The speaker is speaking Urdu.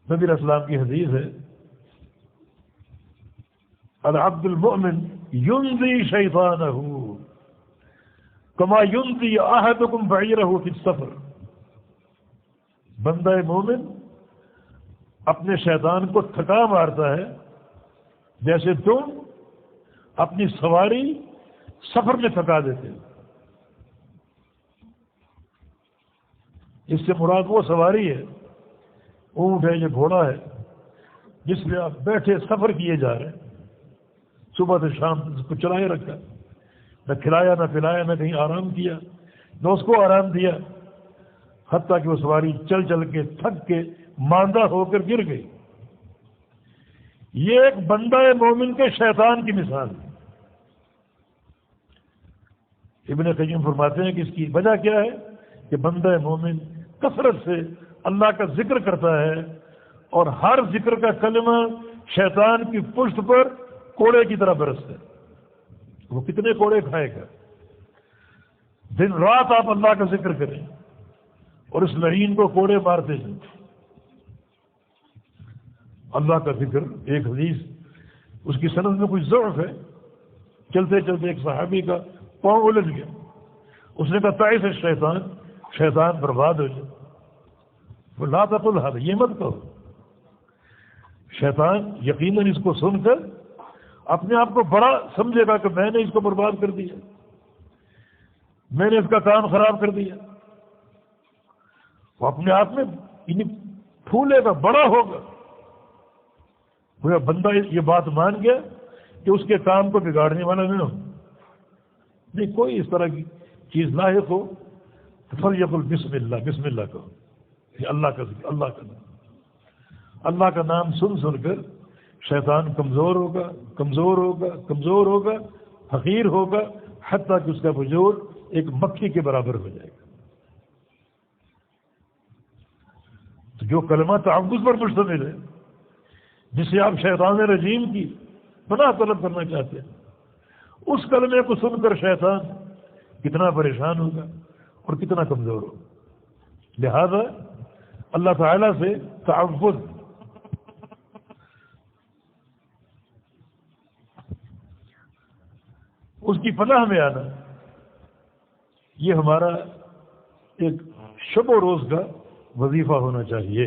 نبی علیہ السلام کی حدیث ہے العبد المؤمن ينذي شیطانہ کما ينذي احدکم بعیرہ فی السفر. بندہ مومن اپنے شیطان کو تھکا مارتا ہے جیسے تم اپنی سواری سفر میں تھکا دیتے ہو. اس سے مراد وہ سواری ہے، اونٹ ہے یا گھوڑا ہے جس میں آپ بیٹھے سفر کیے جا رہے ہیں، صبح سے شام اس کو چلائے رکھا، نہ کھلایا نہ پلایا، نہ کہیں آرام کیا نہ اس کو آرام دیا، حتیٰ کہ وہ سواری چل چل کے تھک کے ماندہ ہو کر گر گئی. یہ ایک بندہ مومن کے شیطان کی مثال ہے. ابن قیم فرماتے ہیں کہ اس کی وجہ کیا ہے کہ بندہ مومن کثرت سے اللہ کا ذکر کرتا ہے اور ہر ذکر کا کلمہ شیطان کی پشت پر کوڑے کی طرح برستا ہے. وہ کتنے کوڑے کھائے گا؟ دن رات آپ اللہ کا ذکر کریں اور اس لعین کو کوڑے مارتے ہیں. اللہ کا ذکر ایک حدیث اس کی سند میں کچھ ضعف ہے، چلتے چلتے ایک صحابی کا پاؤں الجھ گیا، اس نے کہا تعیس الشیطان، شیطان برباد ہو جائے. وہ لا تقل هذا، یہ مت کہو. شیطان یقیناً اس کو سن کر اپنے آپ کو بڑا سمجھے گا کہ میں نے اس کو برباد کر دیا، میں نے اس کا کام خراب کر دیا. وہ اپنے آپ میں پھولے گا، بڑا ہوگا. وہ بندہ یہ بات مان گیا کہ اس کے کام کو بگاڑنے والا نہیں ہو. نہیں کوئی اس طرح کی چیز لاحق ہو تو فلیقل بسم اللہ، بسم اللہ کہو. یہ اللہ کا ذکر، اللہ کا نام. اللہ کا نام سن سن کر شیطان کمزور ہوگا، کمزور ہوگا، کمزور ہوگا، حقیر ہوگا، حتیٰ کہ اس کا وجود ایک مکھی کے برابر ہو جائے گا. تو جو کلمہ تعوذ پر مشتمل ہے، جسے آپ شیطان رجیم کی پناہ طلب کرنا چاہتے ہیں، اس کلمے کو سن کر شیطان کتنا پریشان ہوگا اور کتنا کمزور ہوگا. لہذا اللہ تعالیٰ سے تعوذ، اس کی پناہ میں آنا، یہ ہمارا ایک شب و روز کا وظیفہ ہونا چاہیے.